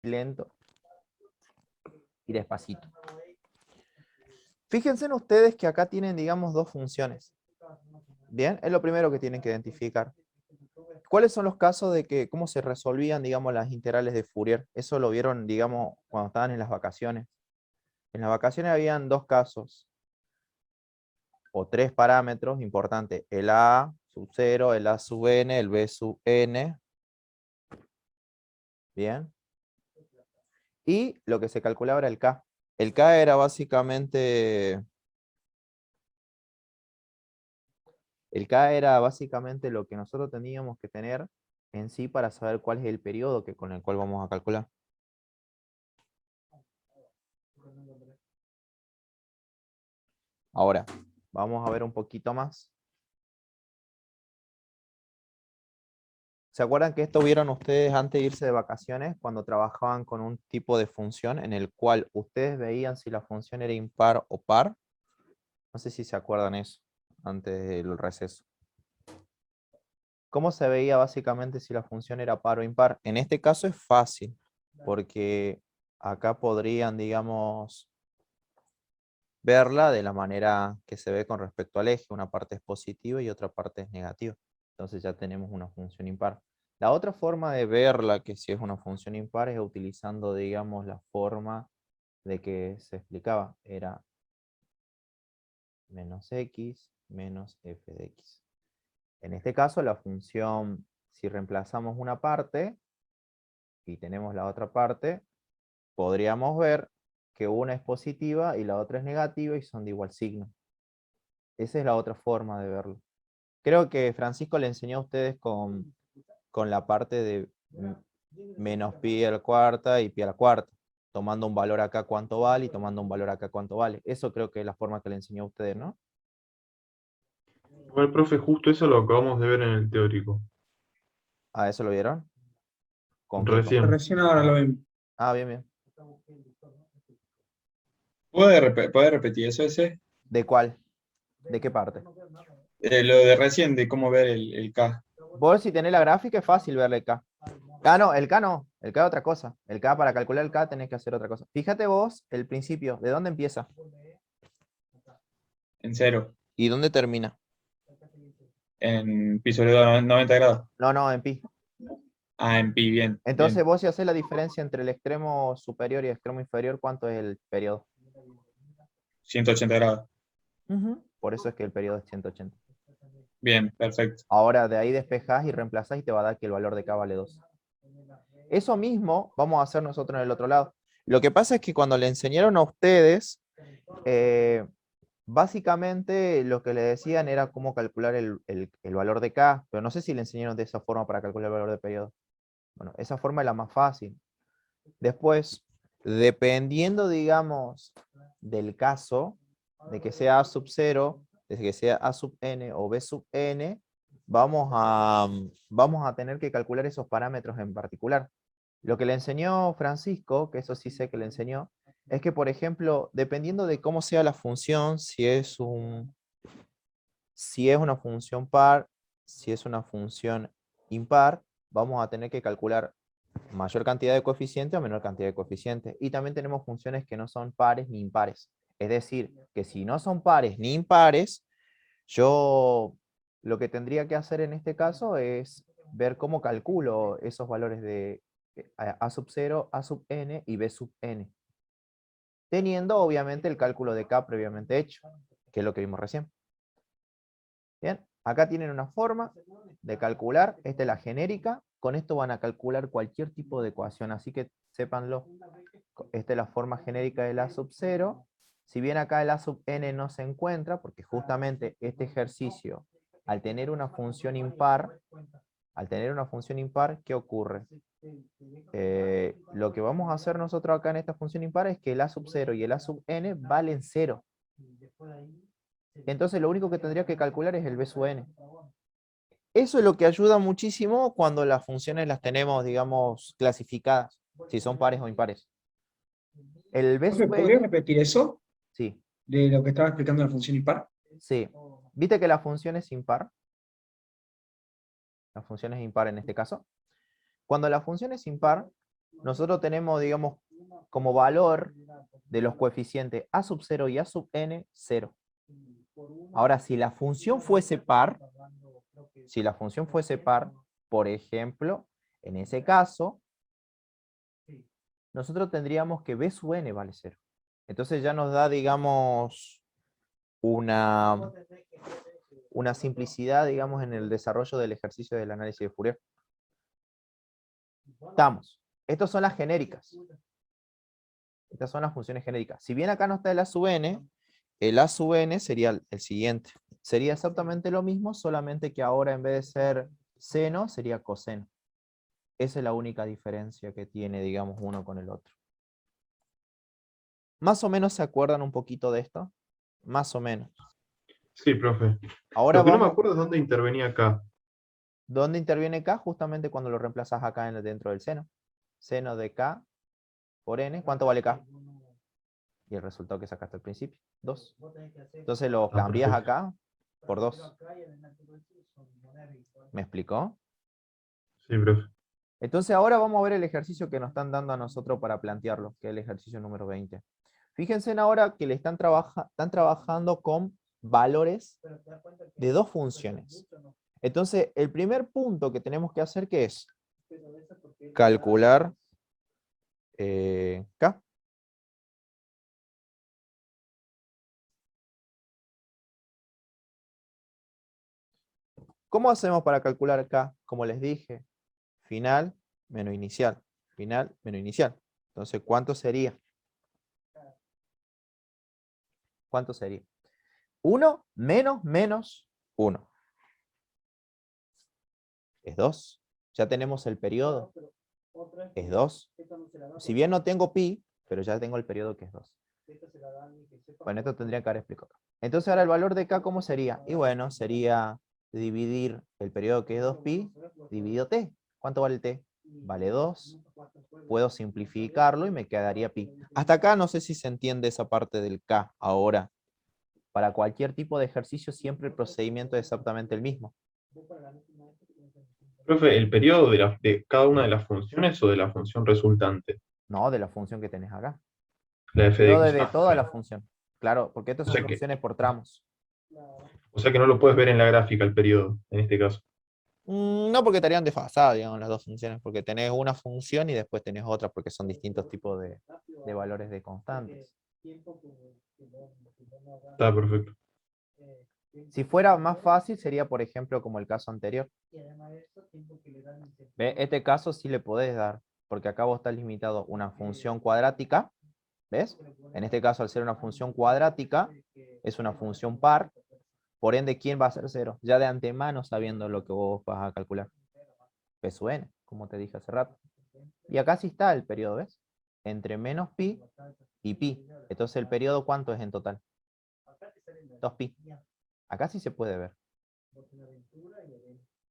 lento y despacito. Fíjense en ustedes que acá tienen, digamos, dos funciones. Bien, es lo primero que tienen que identificar. ¿Cuáles son los casos de que, cómo se resolvían, digamos, las integrales de Fourier? Eso lo vieron, digamos, cuando estaban en las vacaciones. En las vacaciones habían dos casos, o tres parámetros importantes. El A sub 0, el A sub n, el B sub n. Bien. Y lo que se calculaba era el K. El K era básicamente... El K era básicamente lo que nosotros teníamos que tener en sí para saber cuál es el periodo con el cual vamos a calcular. Ahora, vamos a ver un poquito más. ¿Se acuerdan que esto vieron ustedes antes de irse de vacaciones, cuando trabajaban con un tipo de función en el cual ustedes veían si la función era impar o par? No sé si se acuerdan eso, antes del receso. ¿Cómo se veía básicamente si la función era par o impar? En este caso es fácil, porque acá podrían, digamos, verla de la manera que se ve con respecto al eje. Una parte es positiva y otra parte es negativa. Entonces ya tenemos una función impar. La otra forma de verla, que si es una función impar, es utilizando, digamos, la forma de que se explicaba. Era menos x menos f de x. En este caso, la función, si reemplazamos una parte y tenemos la otra parte, podríamos ver que una es positiva y la otra es negativa y son de igual signo. Esa es la otra forma de verlo. Creo que Francisco le enseñó a ustedes con la parte de menos pi a la cuarta y pi a la cuarta, tomando un valor acá cuánto vale y tomando un valor acá cuánto vale. Eso creo que es la forma que le enseñó a ustedes, ¿no? Bueno, profe, justo eso lo acabamos de ver en el teórico. ¿Ah, eso lo vieron? ¿Con qué? Recién. Recién ahora lo vimos. Ah, bien, bien. ¿Puede repetir eso ese? ¿De cuál? ¿De qué parte? Lo de recién, de cómo ver el K. Vos si tenés la gráfica es fácil verle el K. Ah, no, el K no. El K es otra cosa. El K, para calcular el K tenés que hacer otra cosa. Fíjate vos el principio. ¿De dónde empieza? En cero. ¿Y dónde termina? En pi sobre 2, 90 grados. No, no, en pi. Ah, en pi, bien, Entonces bien. vos si haces la diferencia entre el extremo superior y el extremo inferior, ¿cuánto es el periodo? 180 grados. Ujú. Por eso es que el periodo es 180. Bien, perfecto. Ahora de ahí despejás y reemplazás y te va a dar que el valor de K vale 2. Eso mismo vamos a hacer nosotros en el otro lado. Lo que pasa es que cuando le enseñaron a ustedes, básicamente lo que le decían era cómo calcular el valor de K, pero no sé si le enseñaron de esa forma para calcular el valor de periodo. Bueno, esa forma es la más fácil. Después, dependiendo, digamos, del caso, de que sea A sub 0, de que sea A sub n o B sub n, vamos a tener que calcular esos parámetros en particular. Lo que le enseñó Francisco, que eso sí sé que le enseñó, es que, por ejemplo, dependiendo de cómo sea la función, si es una función par, si es una función impar, vamos a tener que calcular mayor cantidad de coeficientes o menor cantidad de coeficientes. Y también tenemos funciones que no son pares ni impares. Es decir, que si no son pares ni impares, yo lo que tendría que hacer en este caso es ver cómo calculo esos valores de A sub 0, A sub n y B sub n. Teniendo obviamente el cálculo de K previamente hecho, que es lo que vimos recién. Bien, acá tienen una forma de calcular, esta es la genérica, con esto van a calcular cualquier tipo de ecuación, así que sépanlo. Esta es la forma genérica del A sub 0. Si bien acá el A sub n no se encuentra, porque justamente este ejercicio, al tener una función impar, ¿qué ocurre? Lo que vamos a hacer nosotros acá en esta función impar es que el A sub 0 y el A sub n valen 0. Entonces lo único que tendría que calcular es el B sub n. Eso es lo que ayuda muchísimo cuando las funciones las tenemos, digamos, clasificadas, si son pares o impares. El B Profe, sub ¿podría n, repetir eso sí, de lo que estaba explicando la función impar? sí. ¿Viste que la función es impar? La función es impar en este caso. Cuando la función es impar, nosotros tenemos, digamos, como valor de los coeficientes a sub 0 y a sub n, 0. Ahora, si la función fuese par, por ejemplo, en ese caso, nosotros tendríamos que b sub n vale 0. Entonces ya nos da, digamos, una simplicidad, digamos, en el desarrollo del ejercicio del análisis de Fourier. Estamos. Estas son las genéricas. Estas son las funciones genéricas. Si bien acá no está el a sub n, el a sub n sería el siguiente. Sería exactamente lo mismo, solamente que ahora en vez de ser seno, sería coseno. Esa es la única diferencia que tiene, digamos, uno con el otro. ¿Más o menos se acuerdan un poquito de esto? Más o menos. Sí, profe. Ahora Lo que no me vamos, acuerdo es dónde intervenía acá. ¿dónde interviene k? Justamente cuando lo reemplazas acá dentro del seno. Seno de k por n, ¿cuánto vale k? Y el resultado que sacaste al principio, 2. Entonces lo cambias perfecto. acá por 2. ¿Me explicó? Sí, profe. Entonces ahora vamos a ver el ejercicio que nos están dando a nosotros para plantearlo, que es el ejercicio número 20. Fíjense en ahora que están trabajando con valores de dos funciones. Entonces, el primer punto que tenemos que hacer, ¿qué es? Calcular K. ¿Cómo hacemos para calcular K? Como les dije, final menos inicial. Final menos inicial. Entonces, ¿cuánto sería? ¿Cuánto sería? 1 menos menos 1. Es 2. Ya tenemos el periodo. Es 2. Si bien no tengo pi, pero ya tengo el periodo que es 2. Bueno, esto tendría que haber explicado. Entonces ahora el valor de K, ¿cómo sería? Y bueno, sería dividir el periodo que es 2pi, dividido t. ¿Cuánto vale t? Vale 2. Puedo simplificarlo y me quedaría pi. Hasta acá no sé si se entiende esa parte del K. Ahora, para cualquier tipo de ejercicio siempre el procedimiento es exactamente el mismo. Profe, ¿el periodo de cada una de las funciones o de la función resultante? No, de la función que tenés acá. La El f de periodo x. de Ah, toda la bien. función. Claro, porque estas O son sea que, funciones por tramos. o sea que no lo puedes ver en la gráfica el periodo, en este caso. No, porque estarían desfasadas, digamos, las dos funciones, porque tenés una función y después tenés otra, porque son distintos tipos de valores de constantes. Está perfecto. Si fuera más fácil, sería, por ejemplo, como el caso anterior. ¿Ve? Este caso sí le podés dar, porque acá vos estás limitado a una función cuadrática, ¿ves? En este caso, al ser una función cuadrática, es una función par, por ende, ¿quién va a ser 0? Ya de antemano sabiendo lo que vos vas a calcular. P sub n, como te dije hace rato. Y acá sí está el periodo, ¿ves? Entre menos pi y pi. Entonces, ¿el periodo cuánto es en total? 2pi. Acá sí se puede ver.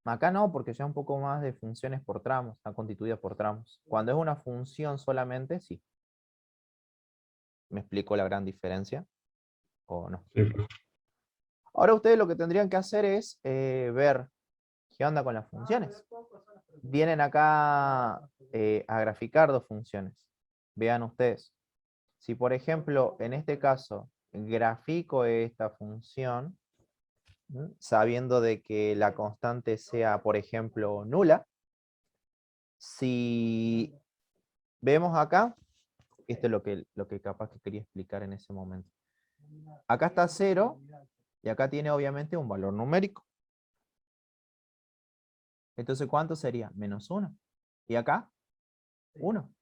Acá no, porque ya un poco más de funciones por tramos, está constituida por tramos. Cuando es una función solamente, sí. ¿Me explico la gran diferencia? ¿O no? Sí, profe. Ahora ustedes lo que tendrían que hacer es ver qué onda con las funciones. Vienen acá a graficar dos funciones. Vean ustedes. Si por ejemplo, en este caso, grafico esta función, sabiendo de que la constante sea, por ejemplo, nula, si vemos acá, esto es lo que capaz que quería explicar en ese momento. Acá está 0 y acá tiene obviamente un valor numérico. Entonces, ¿cuánto sería? Menos 1. ¿Y acá? 1.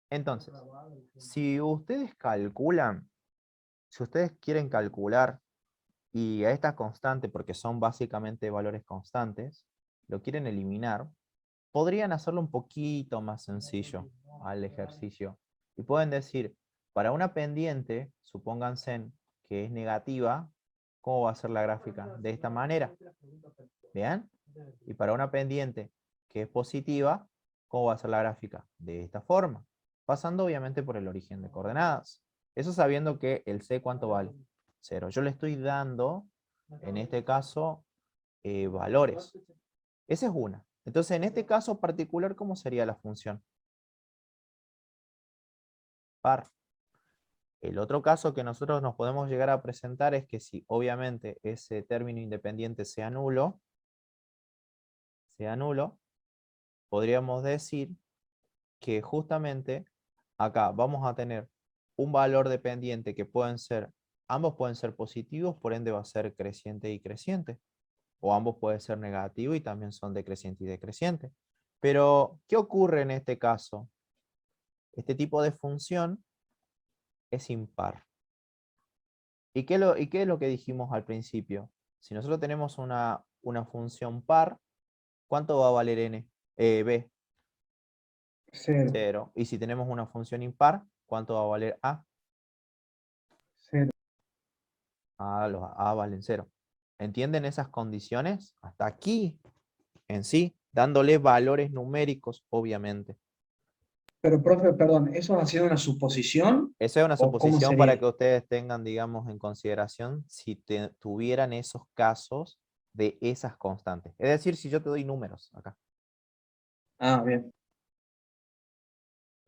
Entonces, si ustedes calculan, si ustedes quieren calcular y a esta constante, porque son básicamente valores constantes, lo quieren eliminar, podrían hacerlo un poquito más sencillo al ejercicio. Y pueden decir, para una pendiente, supónganse que es negativa, ¿cómo va a ser la gráfica? De esta manera. ¿Bien? Y para una pendiente que es positiva, ¿cómo va a ser la gráfica? De esta forma. Pasando obviamente por el origen de coordenadas. Eso sabiendo que el C, ¿cuánto vale? 0. Yo le estoy dando, en este caso, valores. Esa es una. Entonces, en este caso particular, ¿cómo sería la función? par. El otro caso que nosotros nos podemos llegar a presentar es que si obviamente ese término independiente sea nulo, podríamos decir que justamente acá vamos a tener un valor dependiente que ambos pueden ser positivos, por ende va a ser creciente y creciente. O ambos pueden ser negativos y también son decreciente y decreciente. Pero, ¿qué ocurre en este caso? Este tipo de función es impar. ¿Y qué es lo que dijimos al principio? Si nosotros tenemos una función par, ¿cuánto va a valer b? 0, 0. Y si tenemos una función impar, ¿cuánto va a valer a? 0. Los a valen 0. ¿Entienden esas condiciones? Hasta aquí, en sí, dándole valores numéricos, obviamente. Pero, profe, perdón, ¿eso ha sido una suposición? Esa es una ¿O cómo suposición para sería? que ustedes tengan, digamos, en consideración si tuvieran esos casos de esas constantes. Es decir, si yo te doy números acá. Ah, bien.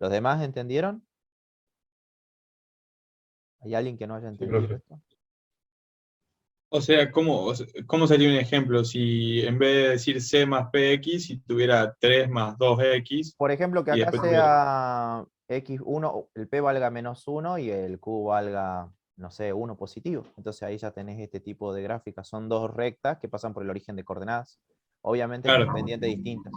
¿Los demás entendieron? ¿Hay alguien que no haya Sí, entendido profe. esto? O sea, ¿cómo sería un ejemplo? Si en vez de decir C más PX, si tuviera 3 más 2X Por ejemplo, que y acá después tuviera... sea x1, el p valga -1 y el q valga, no sé, 1 positivo. Entonces ahí ya tenés este tipo de gráficas. Son dos rectas que pasan por el origen de coordenadas. Obviamente Claro, con pendientes distintas.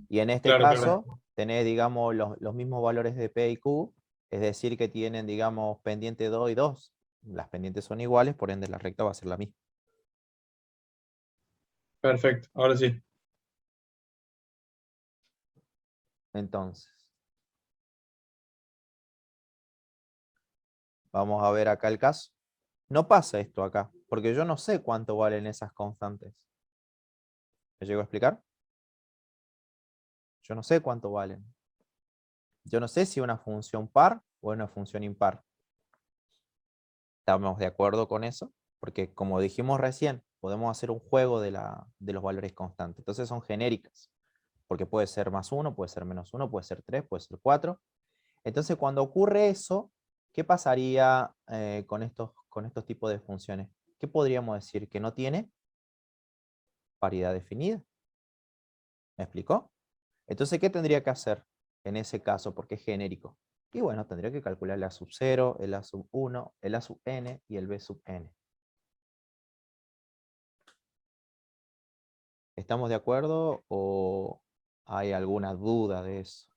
Y en este claro, claro. caso tenés, digamos, los mismos valores de p y q. Es decir, que tienen, digamos, pendiente 2 y 2. Las pendientes son iguales, por ende la recta va a ser la misma. Perfecto, ahora sí. Entonces, vamos a ver acá el caso. No pasa esto acá, porque yo no sé cuánto valen esas constantes. ¿Me llego a explicar? Yo no sé cuánto valen. Yo no sé si una función par o una función impar. ¿Estamos de acuerdo con eso? Porque como dijimos recién, podemos hacer un juego de los valores constantes. Entonces son genéricas, porque puede ser +1, puede ser -1, puede ser 3, puede ser 4. Entonces cuando ocurre eso, ¿qué pasaría con estos tipos de funciones? ¿Qué podríamos decir? Que no tiene paridad definida. ¿Me explicó? Entonces, ¿qué tendría que hacer en ese caso? Porque es genérico. Y bueno, tendría que calcular el A sub 0, el A sub 1, el A sub n y el B sub n. ¿Estamos de acuerdo o hay alguna duda de eso?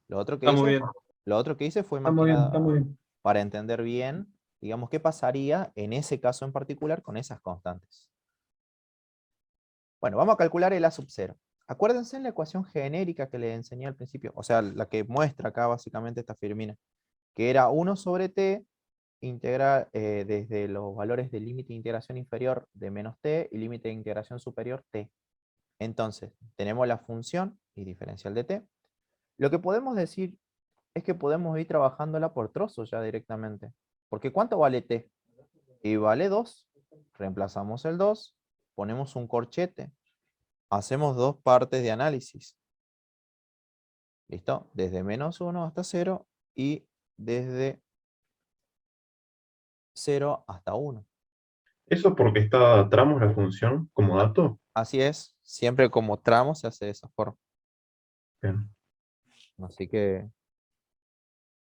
Lo otro que Está muy hice, bien. fue Está más que muy bien, está nada muy bien. para entender bien, digamos, qué pasaría en ese caso en particular con esas constantes. Bueno, vamos a calcular el A sub 0. Acuérdense en la ecuación genérica que les enseñé al principio, o sea, la que muestra acá básicamente esta firmina, que era 1 sobre t integrar desde los valores del límite de integración inferior de menos t y límite de integración superior t. Entonces, tenemos la función y diferencial de t. Lo que podemos decir es que podemos ir trabajándola por trozos ya directamente. Porque ¿cuánto vale t? Y vale 2. Reemplazamos el 2, ponemos un corchete, hacemos dos partes de análisis. ¿Listo? Desde -1 hasta 0 y desde 0 hasta 1. ¿Eso porque está tramos la función como dato? Así es, siempre como tramo se hace de esa forma. Bien. Así que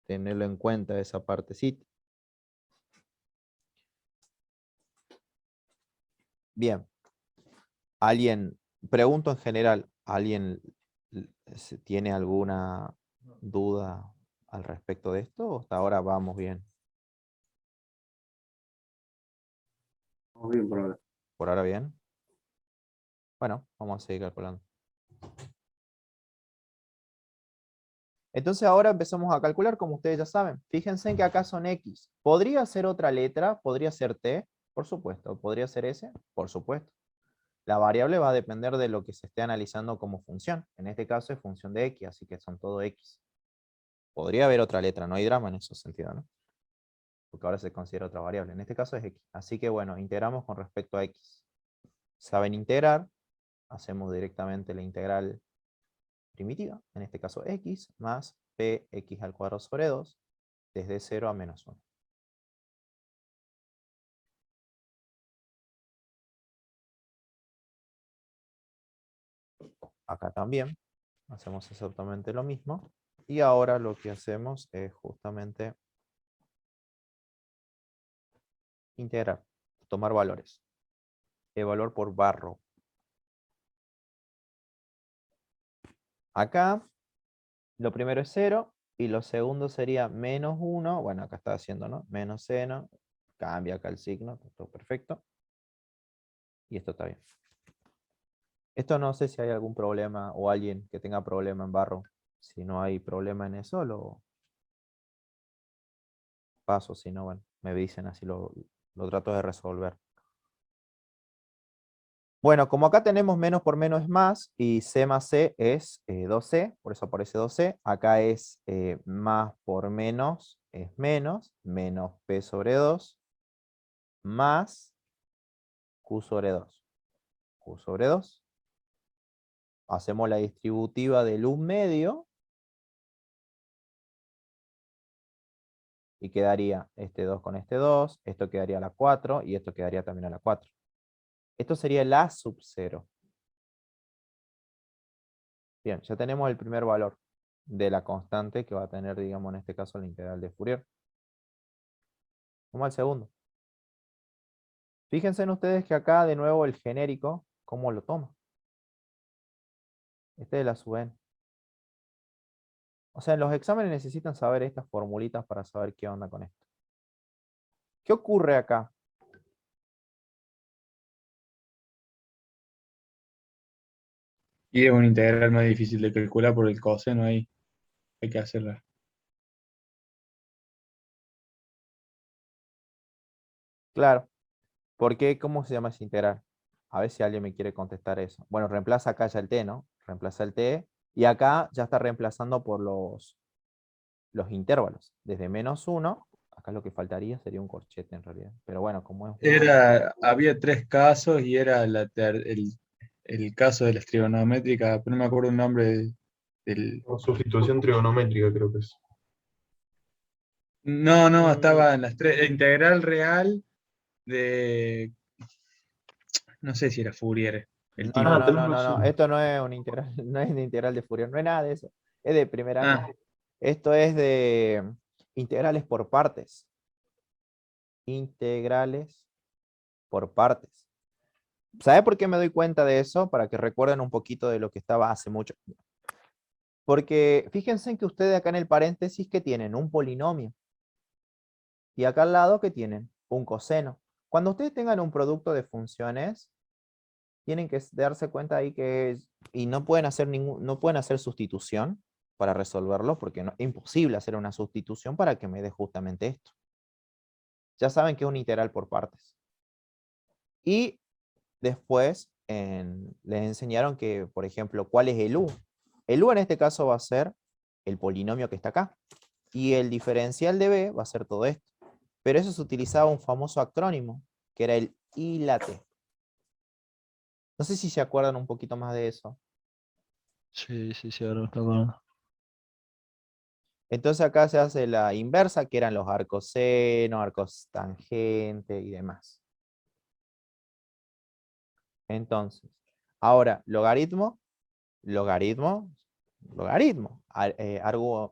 tenerlo en cuenta esa partecita. Bien, pregunto en general, ¿alguien tiene alguna duda al respecto de esto? ¿O hasta ahora vamos bien? Vamos bien por ahora. ¿Por ahora bien? Bueno, vamos a seguir calculando. Entonces ahora empezamos a calcular, como ustedes ya saben. Fíjense en que acá son X. ¿Podría ser otra letra? ¿Podría ser T? Por supuesto. ¿Podría ser S? Por supuesto. La variable va a depender de lo que se esté analizando como función. En este caso es función de X, así que son todo X. Podría haber otra letra, no hay drama en ese sentido, ¿no? Porque ahora se considera otra variable. En este caso es X. Así que bueno, integramos con respecto a X. ¿Saben integrar? Hacemos directamente la integral primitiva, en este caso X, más px² sobre 2, desde 0 a menos 1. Acá también hacemos exactamente lo mismo. Y ahora lo que hacemos es justamente integrar, tomar valores. El valor por barro. Acá lo primero es 0 y lo segundo sería menos 1. Bueno, acá está haciendo, ¿no? Menos seno. Cambia acá el signo, todo perfecto. Y esto está bien. Esto no sé si hay algún problema o alguien que tenga problema en barro. Si no hay problema en eso, lo paso. Si no, bueno, me dicen así lo trato de resolver. Bueno, como acá tenemos menos por menos es más y C más C es 2C, por eso aparece 2C. Acá es más por menos es menos P sobre 2 más Q sobre 2. Q sobre 2. Hacemos la distributiva del 1 medio. Y quedaría este 2 con este 2. Esto quedaría a la 4 y esto quedaría también a la 4. Esto sería el A sub 0. Bien, ya tenemos el primer valor de la constante que va a tener, digamos, en este caso la integral de Fourier. Vamos al segundo. Fíjense en ustedes que acá de nuevo el genérico, ¿cómo lo toma? Este es la sub n. O sea, en los exámenes necesitan saber estas formulitas para saber qué onda con esto. ¿Qué ocurre acá? Y es una integral más difícil de calcular por el coseno ahí. Hay que hacerla. Claro. ¿Por qué? ¿Cómo se llama esa integral? A ver si alguien me quiere contestar eso. Bueno, reemplaza acá ya el t, ¿no? Reemplaza el t. Y acá ya está reemplazando por los intervalos. Desde menos 1, acá lo que faltaría sería un corchete en realidad. Pero bueno, como es... Había 3 casos y era el caso de las trigonométricas, pero no me acuerdo el nombre del... O sustitución trigonométrica creo que es. No, estaba en las 3. Integral real de... No sé si era Fourier el No, tipo. no, no, tenés no, no, no. razón. Esto no es un integral, no es de integral de Fourier, no es nada de eso. Es de primer año. Ah, Esto es de integrales por partes. Integrales por partes. ¿Sabe por qué me doy cuenta de eso? Para que recuerden un poquito de lo que estaba hace mucho. Porque fíjense que ustedes acá en el paréntesis que tienen un polinomio. Y acá al lado que tienen un coseno. Cuando ustedes tengan un producto de funciones, tienen que darse cuenta ahí que y no pueden hacer no pueden hacer sustitución para resolverlo, porque es imposible hacer una sustitución para que me dé justamente esto. Ya saben que es un integral por partes. Y después les enseñaron que, por ejemplo, ¿cuál es el u? El u en este caso va a ser el polinomio que está acá. Y el diferencial de b va a ser todo esto. Pero eso se utilizaba un famoso acrónimo, que era el I la T. No sé si se acuerdan un poquito más de eso. Sí, ahora me está acordando. Entonces acá se hace la inversa, que eran los arcos seno, arcos tangente y demás. Entonces, ahora, logaritmo,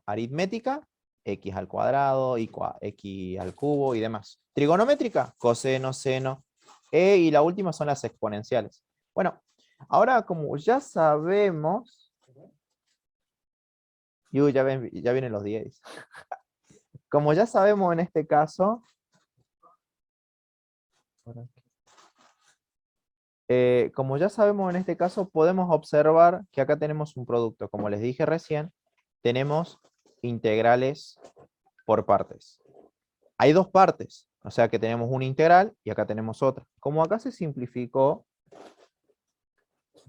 aritmética, x al cuadrado, x al cubo y demás. Trigonométrica, coseno, seno, y la última son las exponenciales. Bueno, ahora como ya sabemos, ya vienen los 10. Como ya sabemos en este caso, podemos observar que acá tenemos un producto. Como les dije recién, tenemos integrales por partes. Hay dos partes, o sea que tenemos una integral y acá tenemos otra. Como acá se simplificó,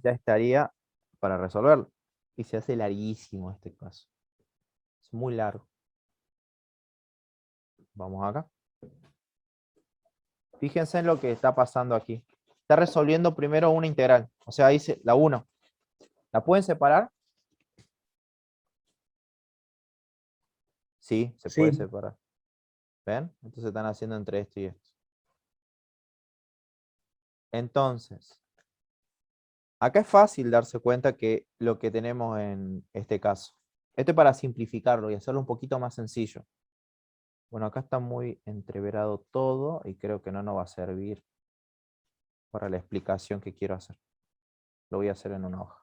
ya estaría para resolverlo. Y se hace larguísimo este caso. Es muy largo. Vamos acá. Fíjense en lo que está pasando aquí. Está resolviendo primero una integral. O sea, dice la 1. ¿La pueden separar? Sí, se puede Sí. separar. ¿Ven? Entonces están haciendo entre esto y esto. Entonces, acá es fácil darse cuenta que lo que tenemos en este caso. Esto es para simplificarlo y hacerlo un poquito más sencillo. Bueno, acá está muy entreverado todo y creo que no nos va a servir para la explicación que quiero hacer. Lo voy a hacer en una hoja.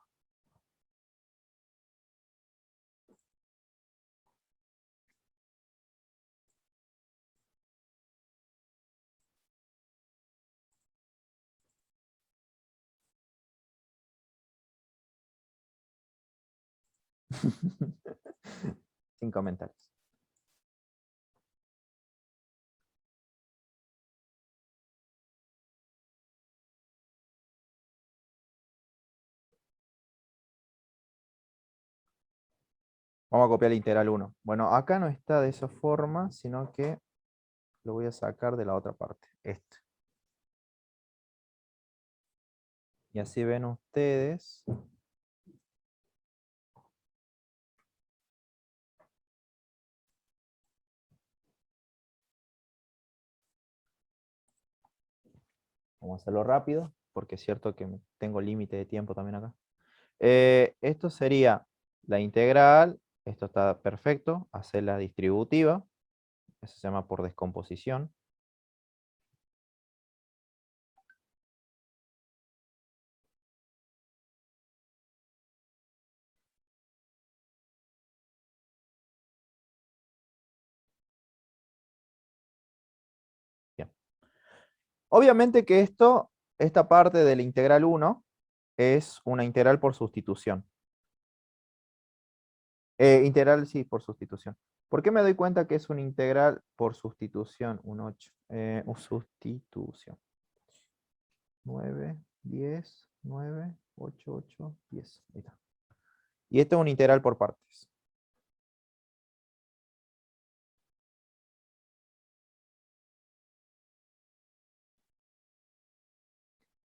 Sin comentarios. Vamos a copiar la integral 1. Bueno, acá no está de esa forma, sino que lo voy a sacar de la otra parte. Este. Y así ven ustedes. Vamos a hacerlo rápido, porque es cierto que tengo límite de tiempo también acá. Esto sería la integral. Esto está perfecto. Hacer la distributiva. Eso se llama por descomposición. Bien. Obviamente que esta parte de la integral 1 es una integral por sustitución. Integral, sí, por sustitución. ¿Por qué me doy cuenta que es una integral por sustitución? Un 8. Sustitución. 9, 10, 9, 8, 8, 10. Ahí está. Y esto es una integral por partes.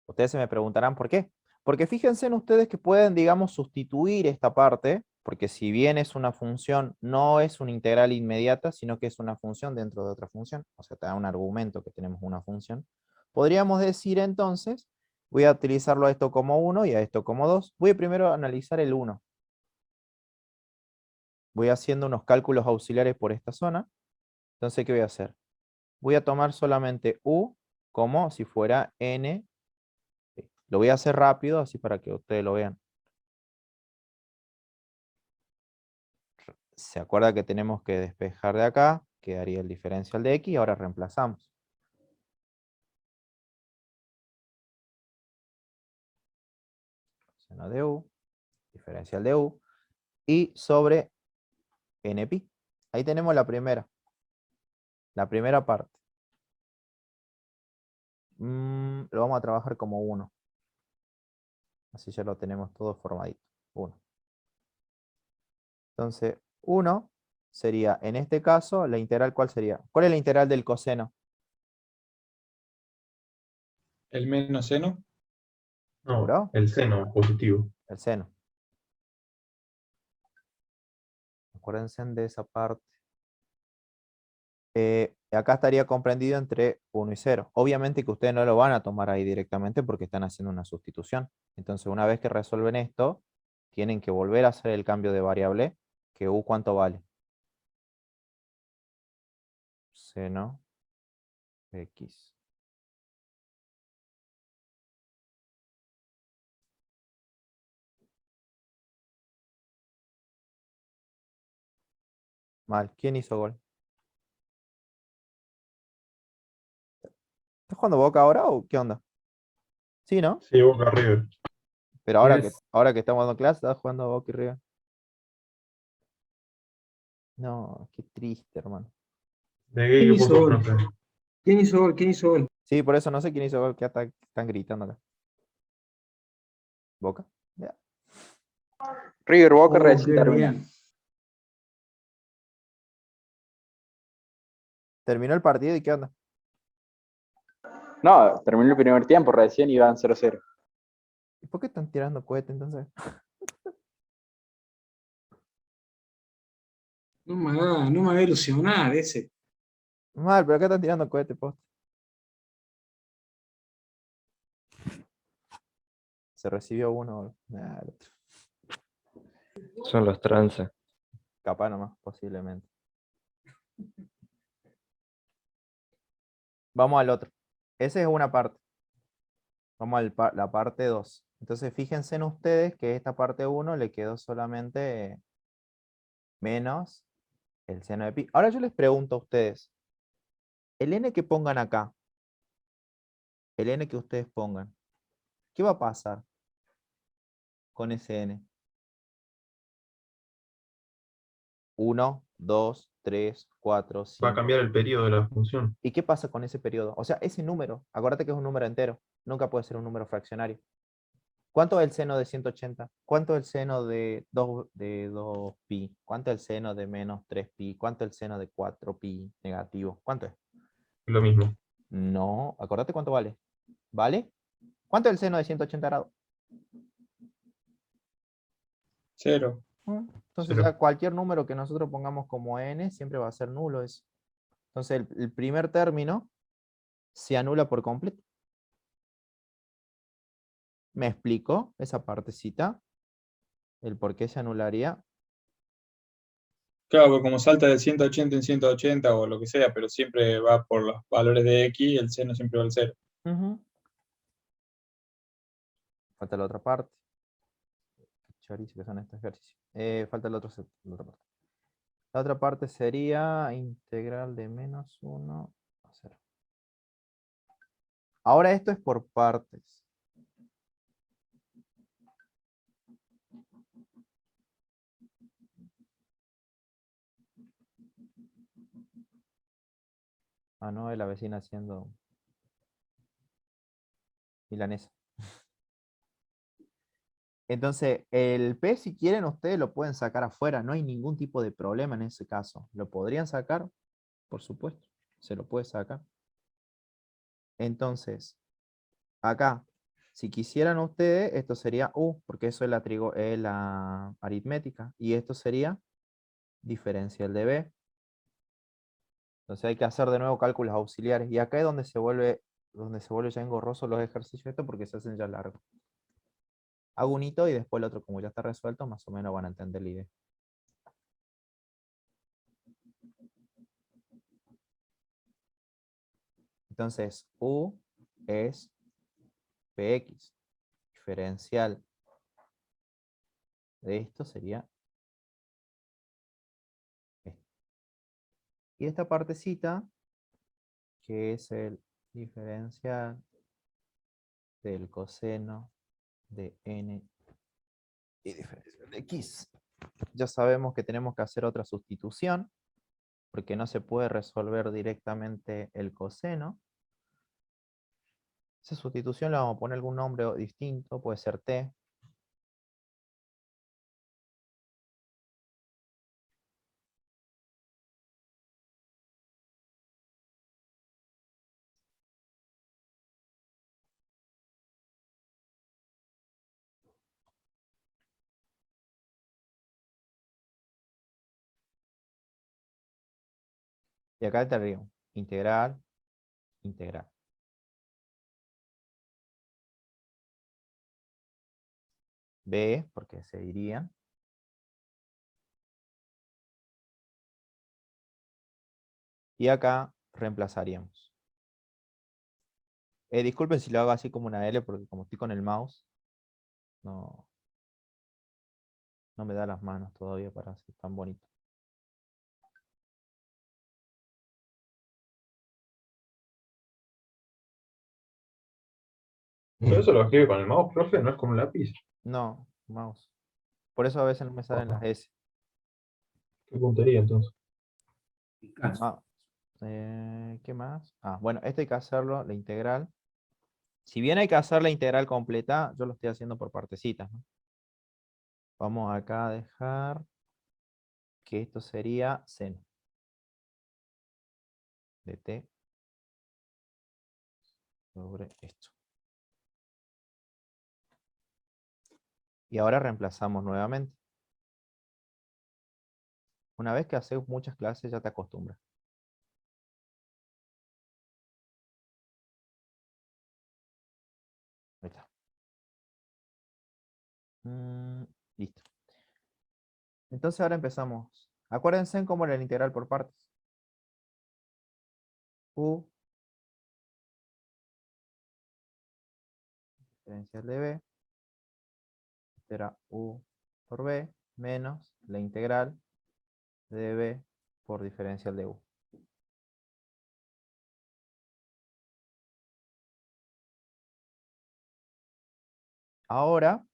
Ustedes se me preguntarán por qué. Porque fíjense en ustedes que pueden, digamos, sustituir esta parte, porque si bien es una función, no es una integral inmediata, sino que es una función dentro de otra función. O sea, te da un argumento que tenemos una función. Podríamos decir entonces, voy a utilizarlo a esto como 1 y a esto como 2. Voy a primero analizar el 1. Voy haciendo unos cálculos auxiliares por esta zona. Entonces, ¿qué voy a hacer? Voy a tomar solamente u como si fuera n. Lo voy a hacer rápido, así para que ustedes lo vean. Se acuerda que tenemos que despejar de acá, quedaría el diferencial de x, y ahora reemplazamos. Seno de u, diferencial de u, y sobre npi. Ahí tenemos la primera parte. Lo vamos a trabajar como 1. Así ya lo tenemos todo formadito. 1. Entonces, 1 sería, en este caso, la integral, ¿cuál sería? ¿Cuál es la integral del coseno? El menos seno. No, ¿Seguro? el seno positivo. El seno. Acuérdense de esa parte. Acá estaría comprendido entre 1 y 0. Obviamente que ustedes no lo van a tomar ahí directamente porque están haciendo una sustitución. Entonces, una vez que resuelven esto, tienen que volver a hacer el cambio de variable, que u ¿cuánto vale? Seno x. Mal. ¿Quién hizo gol? ¿Estás jugando Boca ahora o qué onda? Sí, ¿no? Sí, Boca River. Pero ahora que, Yes. ahora que estamos dando clase, estás jugando Boca y River. No, qué triste, hermano. ¿De qué ¿Quién equipo hizo sos, gol? profe? ¿Quién hizo gol? ¿Quién hizo gol? Sí, por eso no sé quién hizo gol, que están gritando acá. ¿Boca? Ya. River Boca Oh, recién qué termina. bien. Terminó el partido y ¿qué onda? No, terminó el primer tiempo recién y van 0-0. ¿Y por qué están tirando cohete entonces? No me haga ilusionar ese. Mal, pero acá están tirando cohete post. Se recibió uno. El otro. Son los trances. Capaz nomás, posiblemente. Vamos al otro. Esa es una parte. Vamos a la parte 2. Entonces fíjense en ustedes que esta parte 1 le quedó solamente menos el seno de pi. Ahora yo les pregunto a ustedes. El n que pongan acá, el n que ustedes pongan, ¿qué va a pasar con ese n? 1, 2, 3, 4, Va a 5. cambiar el periodo de la función. ¿Y qué pasa con ese periodo? O sea, ese número, acuérdate que es un número entero, nunca puede ser un número fraccionario. ¿Cuánto es el seno de 180? ¿Cuánto es el seno de 2pi? ¿Cuánto es el seno de menos 3pi? ¿Cuánto es el seno de 4pi negativo? ¿Cuánto es? Lo mismo. No, acuérdate cuánto vale. ¿Vale? ¿Cuánto es el seno de 180 grados? 0. Entonces Cero. ya cualquier número que nosotros pongamos como n siempre va a ser nulo eso. Entonces el primer término se anula por completo. ¿Me explico esa partecita? El por qué se anularía. Claro, porque como salta de 180 en 180 o lo que sea, pero siempre va por los valores de x, el seno siempre va al 0. Ujú. Falta la otra parte. Qué chorizo que son estos ejercicios. Falta la otra parte. La otra parte sería integral de menos 1 a 0. Ahora esto es por partes. Ah, no, es la vecina haciendo milanesa. Entonces, el P, si quieren, ustedes lo pueden sacar afuera. No hay ningún tipo de problema en ese caso. ¿Lo podrían sacar? Por supuesto. Se lo puede sacar. Entonces, acá, si quisieran ustedes, esto sería U, porque eso es la aritmética. Y esto sería diferencial de B. Entonces hay que hacer de nuevo cálculos auxiliares. Y acá es donde se vuelve ya engorroso los ejercicios estos porque se hacen ya largos. Hago un hito y después el otro, como ya está resuelto, más o menos van a entender la idea. Entonces, U es Px. Diferencial de esto sería esto. Y esta partecita, que es el diferencial del coseno de n y diferencial de x. Ya sabemos que tenemos que hacer otra sustitución, porque no se puede resolver directamente el coseno. Esa sustitución le vamos a poner algún nombre distinto, puede ser t. Y acá tendríamos integral, integral. B, porque se irían. Y acá reemplazaríamos. Disculpen si lo hago así como una L, porque como estoy con el mouse, no me da las manos todavía para hacer tan bonito. ¿Pero eso lo escribe con el mouse, profe? ¿No es con un lápiz? No, mouse. Por eso a veces no me salen las S. Qué puntería, entonces. Ah, ¿qué más? Ah, bueno, esto hay que hacerlo, la integral. Si bien hay que hacer la integral completa, yo lo estoy haciendo por partecitas, ¿no? Vamos acá a dejar que esto sería seno de t sobre esto. Y ahora reemplazamos nuevamente. Una vez que haces muchas clases ya te acostumbras. Listo. Entonces ahora empezamos. Acuérdense en cómo era la integral por partes. U diferencial de B. Será U por B menos la integral de B por diferencial de U. Ahora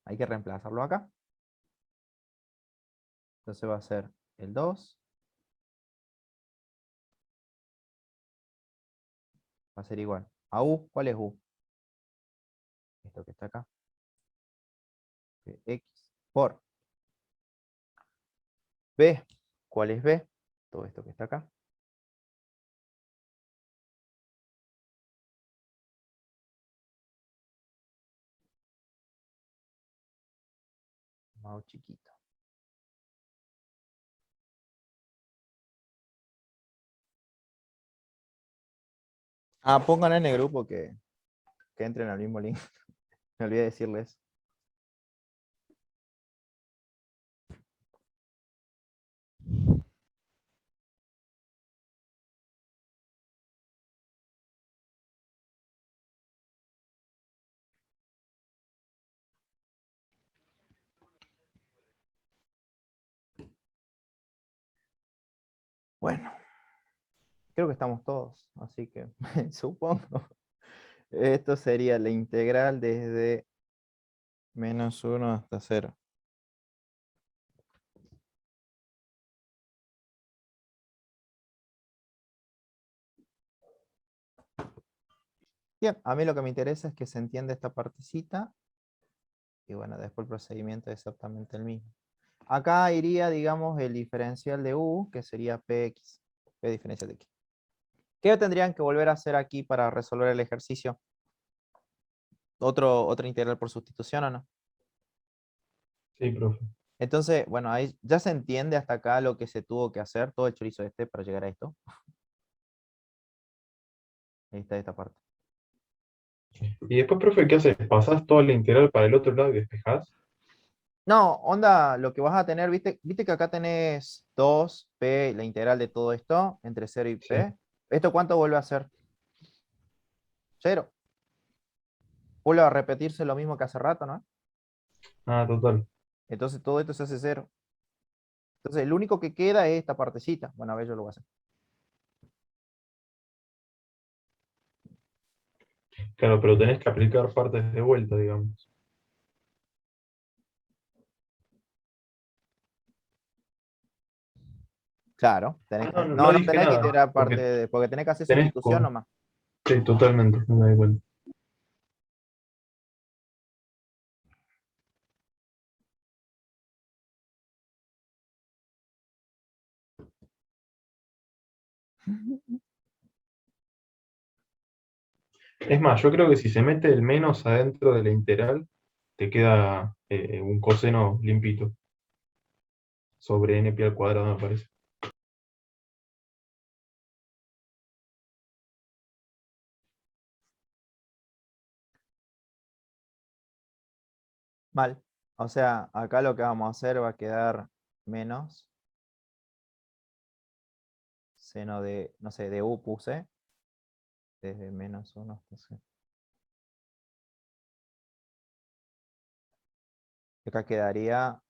hay que reemplazarlo acá. Entonces va a ser el 2. Va a ser igual a U. ¿Cuál es U? Esto que está acá. X por B. ¿Cuál es B? Todo esto que está acá. Más chiquito. Pongan en el grupo que entren al mismo link. Me olvidé decirles. Bueno, creo que estamos todos, así que supongo. Esto sería la integral desde -1 hasta 0. Bien, a mí lo que me interesa es que se entienda esta partecita. Y bueno, después el procedimiento es exactamente el mismo. Acá iría, digamos, el diferencial de U, que sería Px. P diferencial de X. ¿Qué tendrían que volver a hacer aquí para resolver el ejercicio? ¿Otra integral por sustitución o no? Sí, profe. Entonces, bueno, ahí ya se entiende hasta acá lo que se tuvo que hacer, todo el chorizo para llegar a esto. Ahí está esta parte. Y después, profe, ¿qué haces? ¿Pasás toda la integral para el otro lado y despejás? No, onda, lo que vas a tener, viste que acá tenés 2p, la integral de todo esto, entre 0 y p. Sí. ¿Esto cuánto vuelve a ser? 0. Vuelve a repetirse lo mismo que hace rato, ¿no? Ah, total. Entonces todo esto se hace 0. Entonces el único que queda es esta partecita. Bueno, a ver, yo lo voy a hacer. Claro, pero tenés que aplicar partes de vuelta, digamos. Claro, No, no, no no dije tenés que nada, integrar parte, porque tenés que hacer tenés sustitución nomás. Sí, totalmente, no me di cuenta. Es más, yo creo que si se mete el menos adentro de la integral, te queda un coseno limpito. Sobre n pi al cuadrado, me parece. Mal. O sea, acá lo que vamos a hacer va a quedar menos seno de, no sé, de u puse, desde -1 hasta 0. Acá quedaría...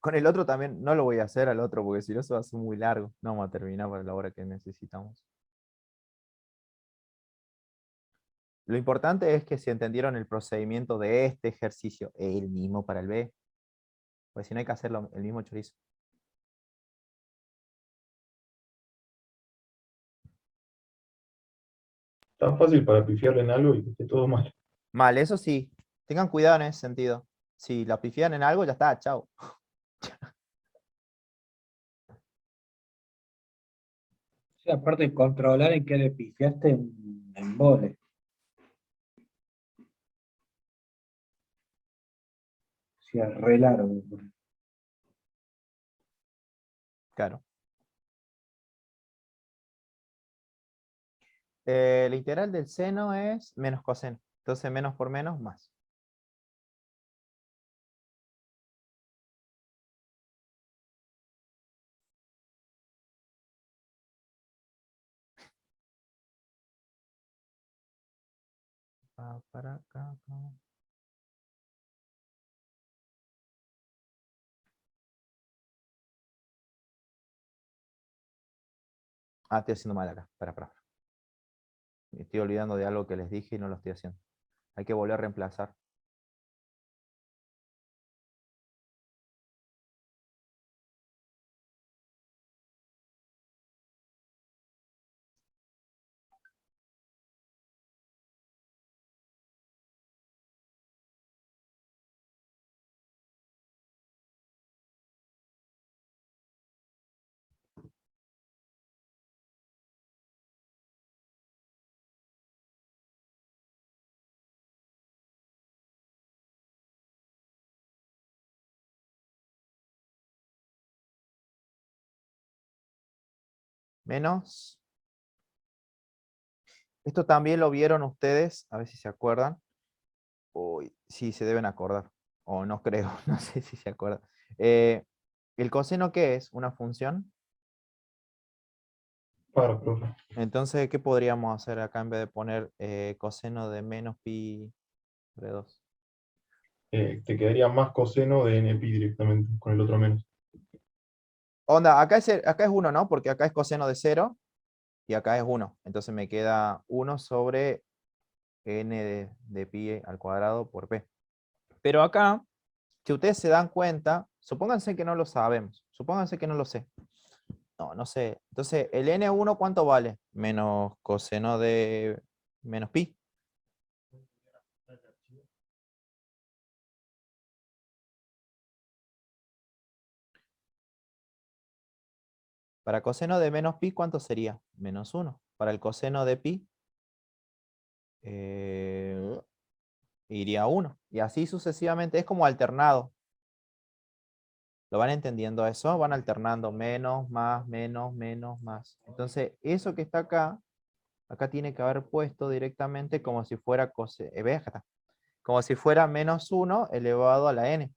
Con el otro también, no lo voy a hacer al otro, porque si no, eso va a ser muy largo. No vamos a terminar para la hora que necesitamos. Lo importante es que si entendieron el procedimiento de este ejercicio, el mismo para el B. Pues si no hay que hacerlo el mismo chorizo. Tan fácil para pifiarle en algo y que esté todo mal. Mal, eso sí. Tengan cuidado en ese sentido. Si la pifian en algo, ya está, chao. Sí, aparte de controlar en qué le pifiaste en vole. Sí, es re largo. Claro. La integral del seno es menos coseno. Entonces menos por menos, más. Va para acá, acá. Ah, estoy haciendo mal acá. Para. Me estoy olvidando de algo que les dije y no lo estoy haciendo. Hay que volver a reemplazar. Menos. Esto también lo vieron ustedes, a ver si se acuerdan. Uy, sí, se deben acordar. O no creo, no sé si se acuerdan. ¿El coseno qué es? ¿Una función? Para, profe. Entonces, ¿qué podríamos hacer acá en vez de poner coseno de menos pi sobre 2? Te quedaría más coseno de NPi directamente, con el otro menos. Onda, acá es 1, ¿no? Porque acá es coseno de 0 y acá es 1. Entonces me queda 1 sobre n de pi al cuadrado por p. Pero acá, si ustedes se dan cuenta, supónganse que no lo sabemos. Supónganse que no lo sé. No sé. Entonces, ¿el n1 cuánto vale? Menos coseno de menos pi. Para coseno de menos pi, ¿cuánto sería? Menos 1. Para el coseno de pi, iría 1. Y así sucesivamente. Es como alternado. ¿Lo van entendiendo eso? Van alternando menos, más, menos, menos, más. Entonces, eso que está acá tiene que haber puesto directamente como si fuera como si fuera menos 1 elevado a la n.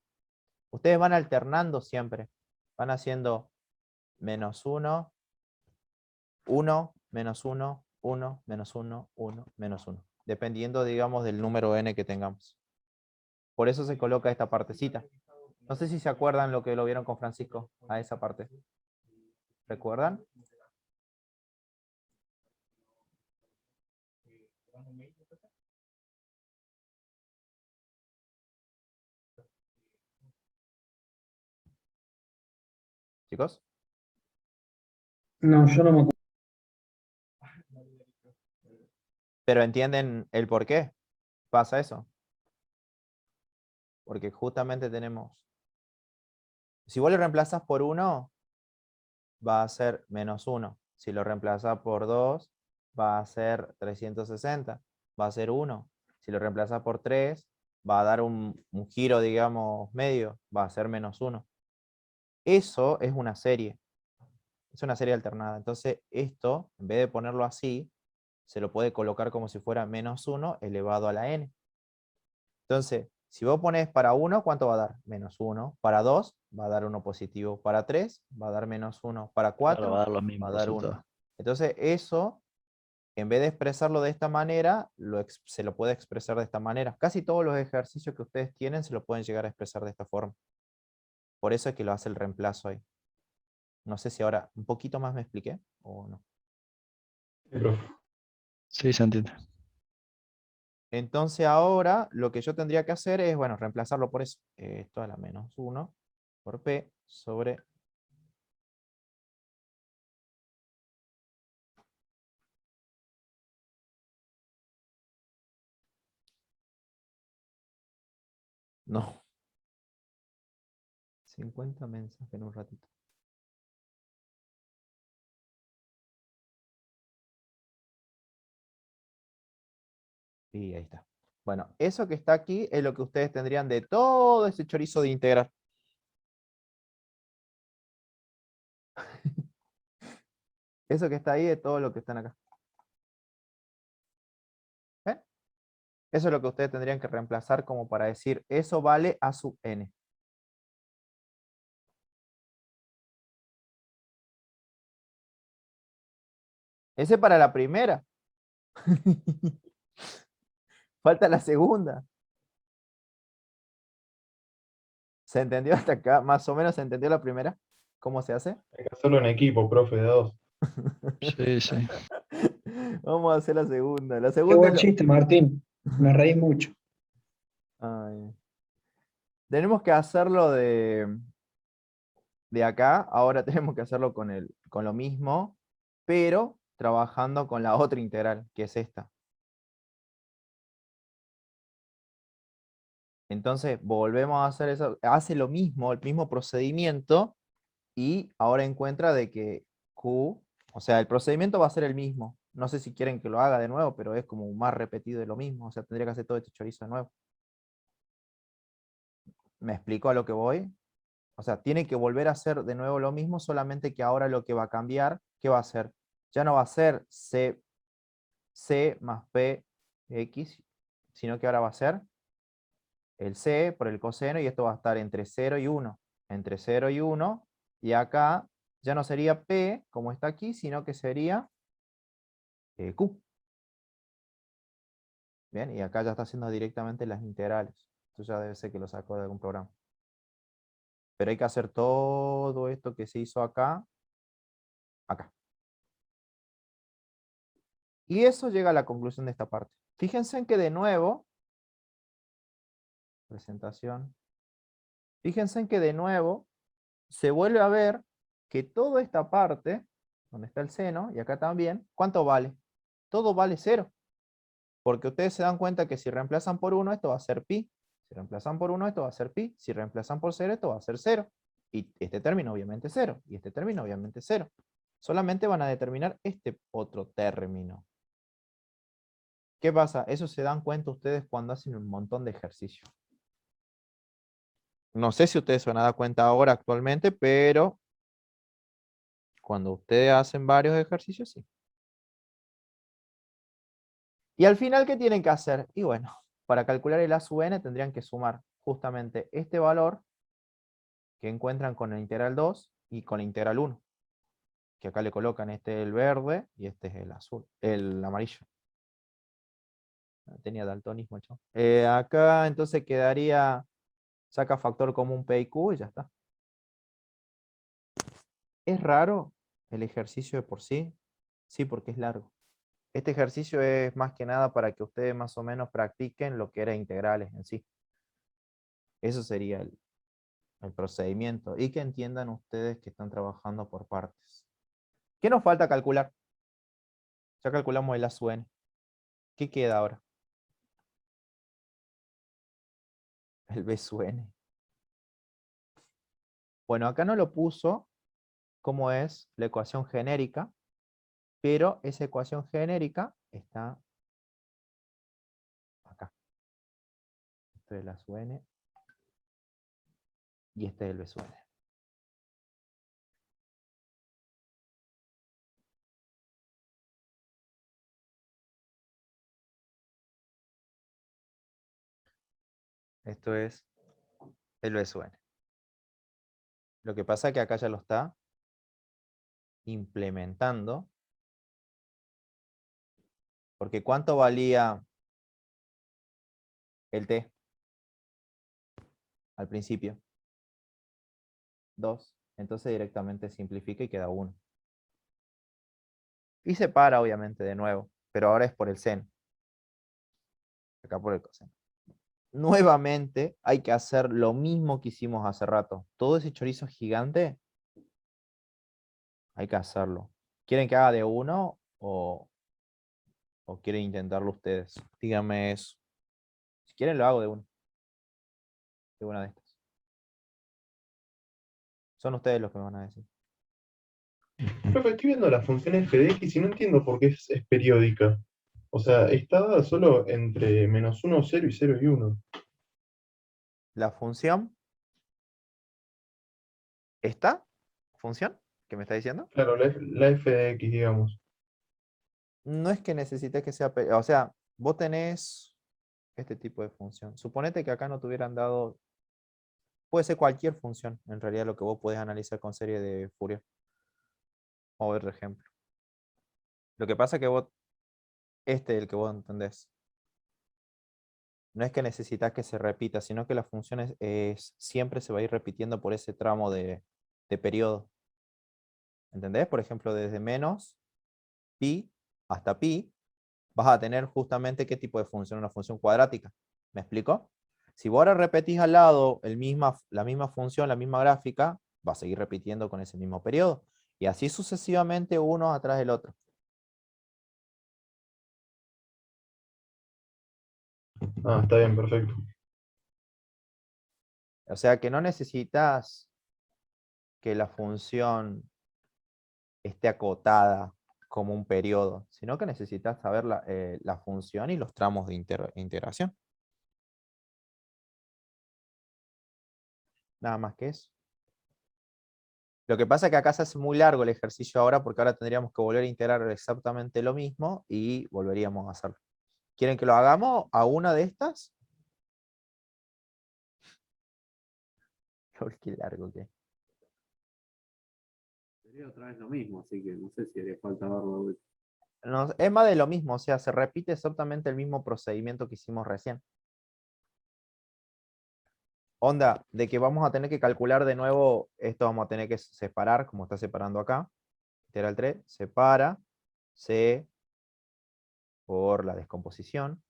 Ustedes van alternando siempre. Van haciendo menos 1, 1, menos 1, 1, menos 1, 1, menos 1. Dependiendo, digamos, del número n que tengamos. Por eso se coloca esta partecita. No sé si se acuerdan lo que lo vieron con Francisco, a esa parte. ¿Recuerdan? Chicos. No, yo no me acuerdo. Pero entienden el por qué pasa eso. Porque justamente tenemos, si vos lo reemplazas por 1, va a ser menos 1. Si lo reemplazas por 2, va a ser 360. Va a ser 1. Si lo reemplazas por 3, va a dar un giro, digamos, medio. Va a ser menos 1. Eso es una serie. Es una serie alternada. Entonces, esto, en vez de ponerlo así, se lo puede colocar como si fuera menos 1 elevado a la n. Entonces, si vos pones para 1, ¿cuánto va a dar? Menos 1. Para 2, va a dar 1 positivo. Para 3, va a dar menos 1. Para Claro, va a 4, dar los va a mismos dar 1. resultados. Entonces, eso, en vez de expresarlo de esta manera, se lo puede expresar de esta manera. Casi todos los ejercicios que ustedes tienen se lo pueden llegar a expresar de esta forma. Por eso es que lo hace el reemplazo ahí. No sé si ahora un poquito más me expliqué o no. Sí, profe. Sí, se entiende. Entonces ahora lo que yo tendría que hacer es, bueno, reemplazarlo por eso. Esto a la menos 1 por P sobre... No. 50 mensajes en un ratito. Y ahí está. Bueno, eso que está aquí es lo que ustedes tendrían de todo ese chorizo de integral. Eso que está ahí es todo lo que están acá. Eso es lo que ustedes tendrían que reemplazar como para decir, eso vale a sub n. Ese para la primera. Falta la segunda. ¿Se entendió hasta acá? Más o menos se entendió la primera. ¿Cómo se hace? Hay que hacerlo en equipo, profe, de a dos. Sí, sí. Vamos a hacer la segunda. La Qué segunda buen es lo- chiste, Martín. Me reí mucho. Ay. Tenemos que hacerlo de acá. Ahora tenemos que hacerlo con lo mismo, pero trabajando con la otra integral, que es esta. Entonces volvemos a hacer eso. Hace lo mismo, el mismo procedimiento, y ahora encuentra de que Q, o sea, el procedimiento va a ser el mismo. No sé si quieren que lo haga de nuevo, pero es como más repetido de lo mismo. O sea, tendría que hacer todo este chorizo de nuevo. ¿Me explico a lo que voy? O sea, tiene que volver a hacer de nuevo lo mismo, solamente que ahora lo que va a cambiar, ¿qué va a hacer? Ya no va a ser C más P X, sino que ahora va a ser el C por el coseno, y esto va a estar entre 0 y 1. Entre 0 y 1, y acá ya no sería P, como está aquí, sino que sería Q. Bien, y acá ya está haciendo directamente las integrales. Esto ya debe ser que lo sacó de algún programa. Pero hay que hacer todo esto que se hizo acá, acá. Y eso llega a la conclusión de esta parte. Fíjense en que de nuevo, presentación, fíjense en que de nuevo se vuelve a ver que toda esta parte, donde está el seno, y acá también, ¿cuánto vale? Todo vale 0. Porque ustedes se dan cuenta que si reemplazan por 1, esto va a ser pi. Si reemplazan por 1, esto va a ser pi. Si reemplazan por 0, esto va a ser 0. Y este término obviamente 0. Y este término obviamente 0. Solamente van a determinar este otro término. ¿Qué pasa? Eso se dan cuenta ustedes cuando hacen un montón de ejercicios. No sé si ustedes se van a dar cuenta ahora actualmente, pero cuando ustedes hacen varios ejercicios, sí. Y al final, ¿qué tienen que hacer? Y bueno, para calcular el A sub n tendrían que sumar justamente este valor que encuentran con la integral 2 y con la integral 1. Que acá le colocan este el verde y este es el azul, el amarillo. Tenía daltonismo, chavo. Acá entonces quedaría, saca factor común P y Q y ya está. ¿Es raro el ejercicio de por sí? Sí, porque es largo. Este ejercicio es más que nada para que ustedes más o menos practiquen lo que era integrales en sí. Eso sería el procedimiento. Y que entiendan ustedes que están trabajando por partes. ¿Qué nos falta calcular? Ya calculamos el A sub n. ¿Qué queda ahora? El B sub n. Bueno, acá no lo puso como es la ecuación genérica, pero esa ecuación genérica está acá. Esto es la sub n y este es el B sub n. Esto es el B sub n. Lo que pasa es que acá ya lo está implementando. Porque ¿cuánto valía el t al principio? 2. Entonces directamente simplifica y queda 1. Y separa obviamente de nuevo, pero ahora es por el seno. Acá por el coseno. Nuevamente hay que hacer lo mismo que hicimos hace rato. Todo ese chorizo gigante hay que hacerlo. ¿Quieren que haga de 1 o quieren intentarlo ustedes? Díganme eso. Si quieren lo hago de 1. De una de estas. Son ustedes los que me van a decir. Profe, estoy viendo la función f de x y no entiendo por qué es periódica. O sea, está dada solo entre -1, 0 y 0 y 1. La función, ¿esta función que me está diciendo? Claro, la f de x, digamos. No es que necesites que sea, o sea, vos tenés este tipo de función. Suponete que acá no te hubieran dado, puede ser cualquier función, en realidad lo que vos podés analizar con serie de Fourier. Vamos a ver ejemplo. Lo que pasa es que vos, este es el que vos entendés. No es que necesitas que se repita, sino que la función siempre se va a ir repitiendo por ese tramo de periodo. ¿Entendés? Por ejemplo, desde menos pi hasta pi, vas a tener justamente qué tipo de función, una función cuadrática. ¿Me explico? Si vos ahora repetís al lado la misma función, la misma gráfica, va a seguir repitiendo con ese mismo periodo. Y así sucesivamente uno atrás del otro. Ah, está bien, perfecto. O sea que no necesitas que la función esté acotada como un periodo, sino que necesitas saber la función y los tramos de integración. Nada más que eso. Lo que pasa es que acá se hace muy largo el ejercicio ahora porque ahora tendríamos que volver a integrar exactamente lo mismo y volveríamos a hacerlo. ¿Quieren que lo hagamos a una de estas? Qué largo que es. Sería otra vez lo mismo, así que no sé si haría falta verlo de vuelta. No, es más de lo mismo, o sea, se repite exactamente el mismo procedimiento que hicimos recién. Onda, de que vamos a tener que calcular de nuevo, esto vamos a tener que separar, como está separando acá. Integral 3, separa C por la descomposición,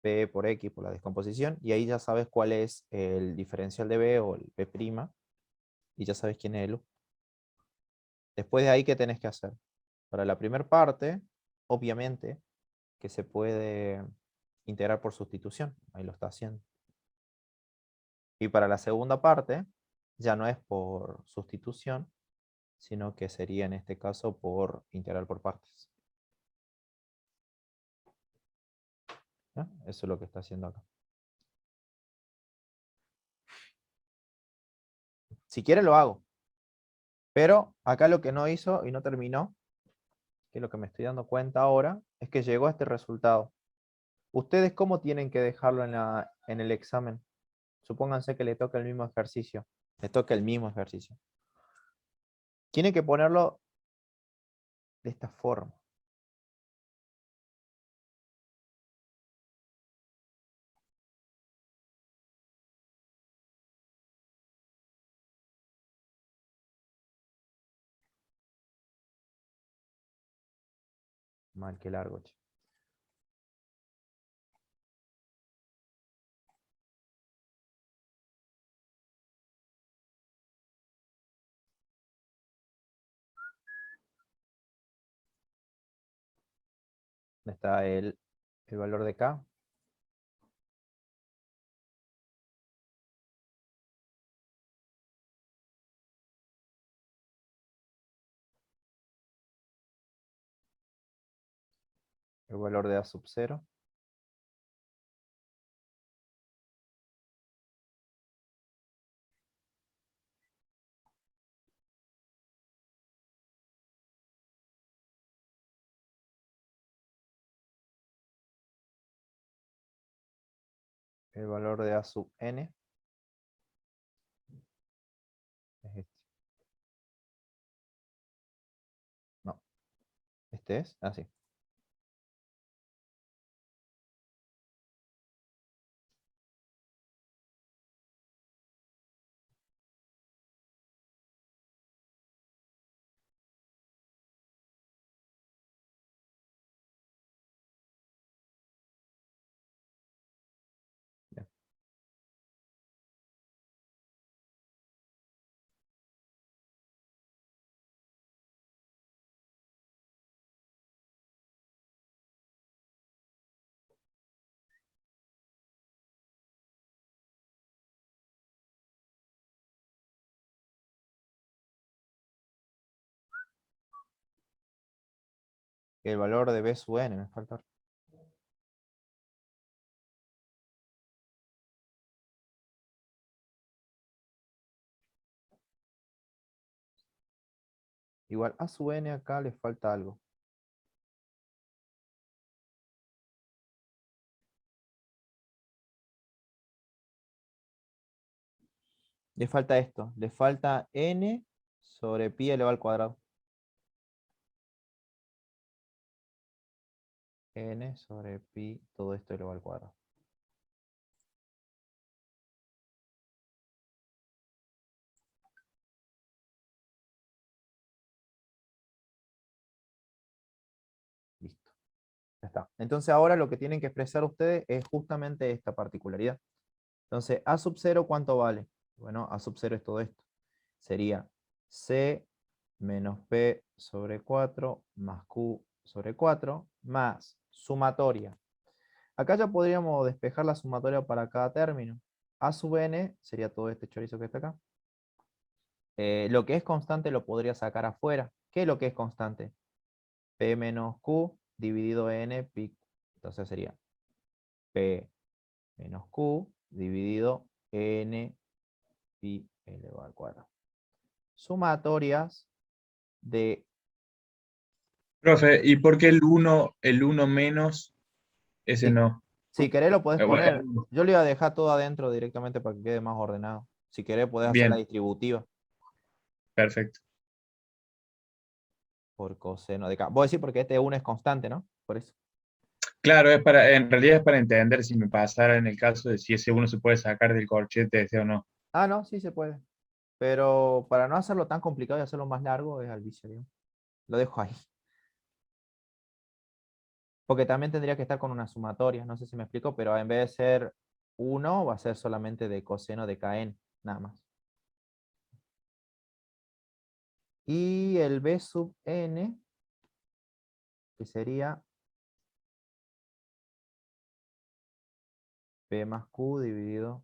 P por X por la descomposición, y ahí ya sabes cuál es el diferencial de B o el P', y ya sabes quién es el U. Después de ahí, ¿qué tenés que hacer? Para la primera parte, obviamente, que se puede integrar por sustitución, ahí lo está haciendo. Y para la segunda parte, ya no es por sustitución, sino que sería en este caso por integral por partes. ¿Ya? Eso es lo que está haciendo acá. Si quiere lo hago. Pero acá lo que no hizo y no terminó, que lo que me estoy dando cuenta ahora, es que llegó a este resultado. ¿Ustedes cómo tienen que dejarlo en el examen? Supónganse que le toca el mismo ejercicio. Le toca el mismo ejercicio. Tiene que ponerlo de esta forma. Mal que largo, che. ¿Dónde está el valor de K? El valor de A sub 0. El valor de A sub n es este. No, este es así. Ya. El valor de B sub n me falta. Igual A sub n acá le falta algo. Le falta esto. Le falta n sobre pi elevado al cuadrado. N sobre pi, todo esto elevado al cuadrado. Listo. Ya está. Entonces ahora lo que tienen que expresar ustedes es justamente esta particularidad. Entonces, A sub 0, ¿cuánto vale? Bueno, A sub 0 es todo esto. Sería C menos P sobre 4 más Q sobre 4 más sumatoria. Acá ya podríamos despejar la sumatoria para cada término. A sub n sería todo este chorizo que está acá. Lo que es constante lo podría sacar afuera. ¿Qué es lo que es constante? P menos Q dividido n pi. Entonces sería P menos Q dividido n pi elevado al cuadrado. Sumatorias de... Profe, ¿y por qué el 1 menos, ese Sí. no? Si querés lo podés Bueno, poner. Yo le iba a dejar todo adentro directamente para que quede más ordenado. Si querés podés hacer la bien, distributiva perfecto. por coseno de k. Vos decís porque este 1 es constante, ¿no? Por eso. Claro, en realidad es para entender si me pasara en el caso de si ese 1 se puede sacar del corchete ese o no. Ah, no, sí se puede. Pero para no hacerlo tan complicado y hacerlo más largo es al vicio, digamos. Lo dejo ahí. Porque también tendría que estar con una sumatoria. No sé si me explico, pero en vez de ser 1 va a ser solamente de coseno de kn, nada más. Y el b sub n, que sería p más q dividido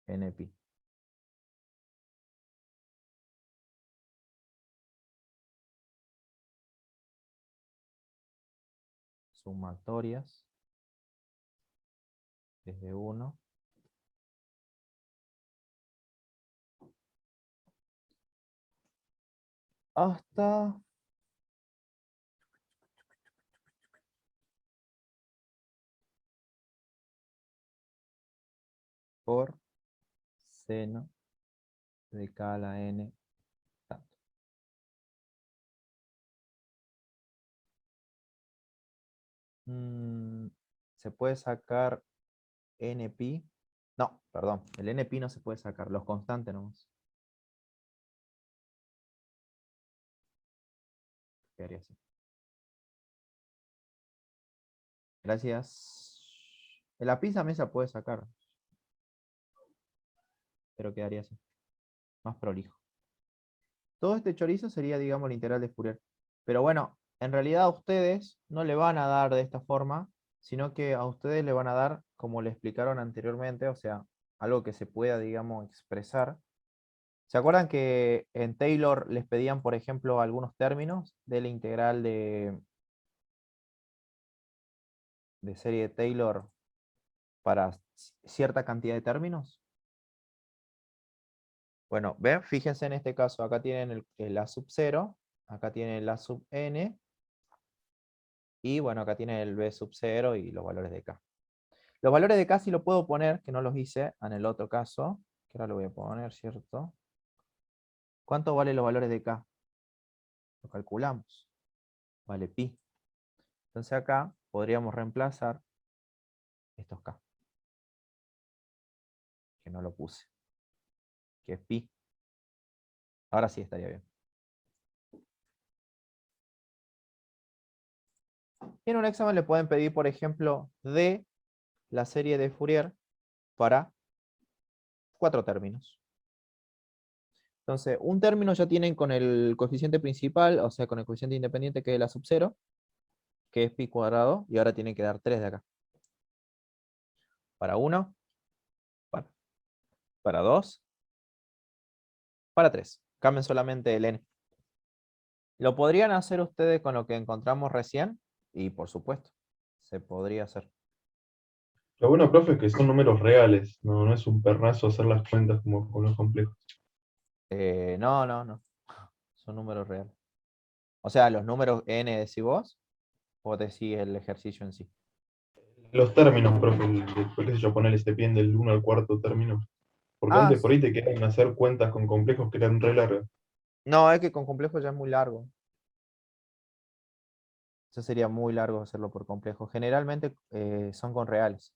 n pi. Sumatorias desde 1 hasta por seno de k a la n tanto. Se puede sacar npi. No, perdón, el npi no se puede sacar, los constantes nomás. Quedaría así. Gracias. El API también se puede sacar, pero quedaría así. Más prolijo. Todo este chorizo sería, digamos, el integral de Fourier. Pero bueno, en realidad a ustedes no le van a dar de esta forma, sino que a ustedes le van a dar, como le explicaron anteriormente, o sea, algo que se pueda, digamos, expresar. ¿Se acuerdan que en Taylor les pedían, por ejemplo, algunos términos de la integral de serie de Taylor para cierta cantidad de términos? Bueno, ven, fíjense en este caso, acá tienen el A sub 0, acá tienen el A sub n, y bueno, acá tienen el B sub 0 y los valores de K. Los valores de K sí lo puedo poner, que no los hice en el otro caso, que ahora lo voy a poner, ¿cierto? ¿Cuánto valen los valores de K? Lo calculamos. Vale pi. Entonces acá podríamos reemplazar estos K, que no lo puse, que es pi. Ahora sí estaría bien. Y en un examen le pueden pedir, por ejemplo, de la serie de Fourier para 4 términos. Entonces, un término ya tienen con el coeficiente principal, o sea, con el coeficiente independiente que es la sub 0, que es pi cuadrado, y ahora tienen que dar 3 de acá. Para 1, para 2, para 3. Cambien solamente el n. ¿Lo podrían hacer ustedes con lo que encontramos recién? Y por supuesto, se podría hacer. Lo bueno, profe, es que son números reales, no es un perrazo hacer las cuentas como con los complejos. No. Son números reales. O sea, los números n decís vos, o decís el ejercicio en sí. Los términos, profe, qué sé yo, ponerle depende del 1 al cuarto término. Porque Ah, antes por sí. ahí te quedan hacer cuentas con complejos que eran re largas. No, es que con complejo ya es muy largo. Eso sería muy largo hacerlo por complejo. Generalmente son con reales.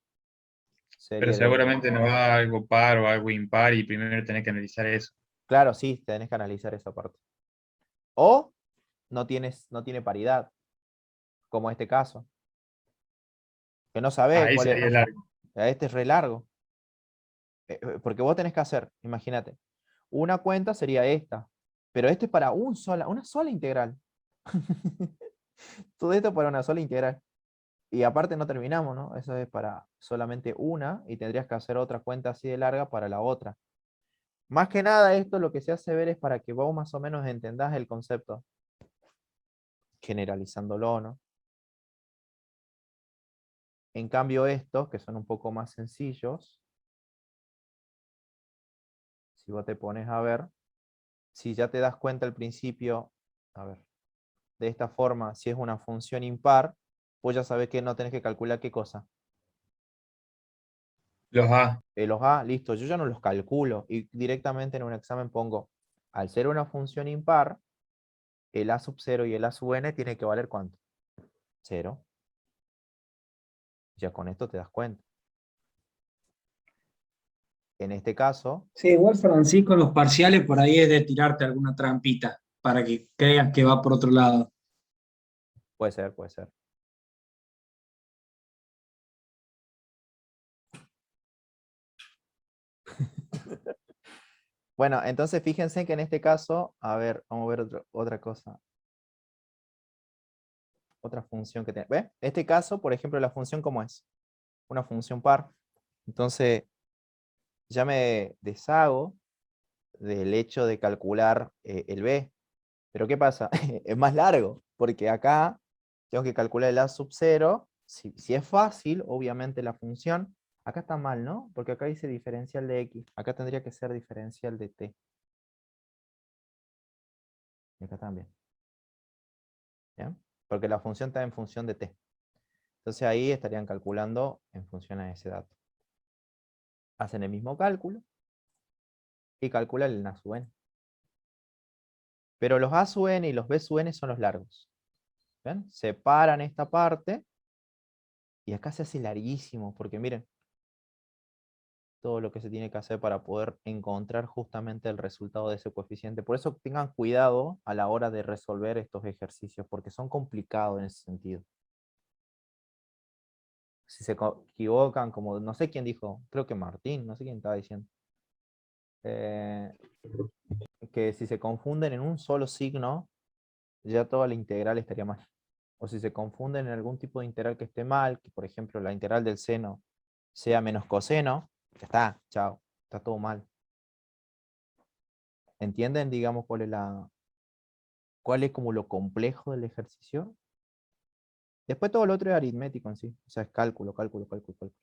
Pero Serie de... seguramente nos va algo par o algo impar y primero tenés que analizar eso. Claro, sí, tenés que analizar esa parte. O no tiene paridad, como este caso. Que no sabés Ahí cuál es. sería largo. Este es re largo. Porque vos tenés que hacer, imagínate, una cuenta sería esta. Pero este es para una sola integral. Todo esto para una sola integral. Y aparte no terminamos, ¿no? Eso es para solamente una y tendrías que hacer otra cuenta así de larga para la otra. Más que nada esto lo que se hace ver es para que vos más o menos entendás el concepto, generalizándolo, ¿no? En cambio estos, que son un poco más sencillos, si vos te pones a ver, si ya te das cuenta al principio, a ver, de esta forma, si es una función impar, pues ya sabés que no tenés que calcular qué cosa. Los A. Los A, listo, yo ya no los calculo y directamente en un examen pongo, al ser una función impar, el A sub 0 y el A sub n tiene que valer ¿cuánto? 0. Ya con esto te das cuenta. En este caso, Sí, igual Francisco en los parciales por ahí es de tirarte alguna trampita para que creas que va por otro lado. puede ser, puede ser. Bueno, entonces fíjense que en este caso, a ver, vamos a ver otra cosa. Otra función que tiene. ¿Ve? Este caso, por ejemplo, la función ¿cómo es? Una función par. Entonces, ya me deshago del hecho de calcular el b. Pero ¿qué pasa? Es más largo, porque acá tengo que calcular el a sub 0. Si es fácil, obviamente la función, acá está mal, ¿no? Porque acá dice diferencial de x. Acá tendría que ser diferencial de t. Y acá también. ¿Ya? Porque la función está en función de t. Entonces ahí estarían calculando en función a ese dato. Hacen el mismo cálculo y calculan el a sub n. Pero los a sub n y los b sub n son los largos. ¿Ven? Separan esta parte y acá se hace larguísimo, porque miren, todo lo que se tiene que hacer para poder encontrar justamente el resultado de ese coeficiente. Por eso tengan cuidado a la hora de resolver estos ejercicios, porque son complicados en ese sentido. Si se equivocan, como no sé quién dijo, creo que Martín, no sé quién estaba diciendo, que si se confunden en un solo signo, ya toda la integral estaría mal. O si se confunden en algún tipo de integral que esté mal, que por ejemplo la integral del seno sea menos coseno, ya está, chao, está todo mal. ¿Entienden, digamos, cuál es como lo complejo del ejercicio? Después todo lo otro es aritmético en sí, o sea, es cálculo, cálculo, cálculo, cálculo.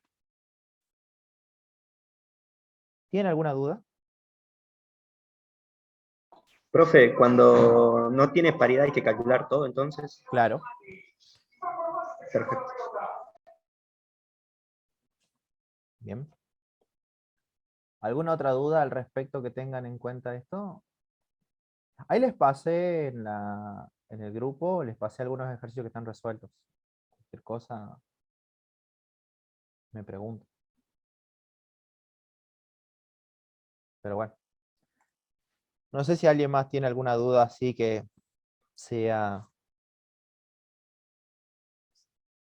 ¿Tienen alguna duda? Profe, cuando no tiene paridad hay que calcular todo, entonces. Claro. Perfecto. Bien. ¿Alguna otra duda al respecto que tengan en cuenta esto? Ahí les pasé en el grupo, les pasé algunos ejercicios que están resueltos. Cualquier cosa, me pregunto. Pero bueno. No sé si alguien más tiene alguna duda así que sea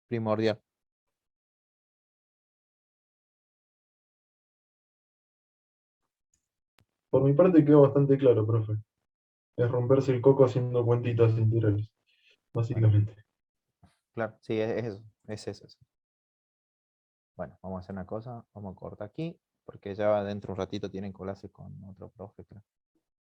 primordial. Por mi parte quedó bastante claro, profe. Es romperse el coco haciendo cuentitas integrales, Bueno, básicamente. claro, sí, es eso. Bueno, vamos a hacer una cosa, vamos a cortar aquí, porque ya dentro de un ratito tienen clase con otro profe, creo.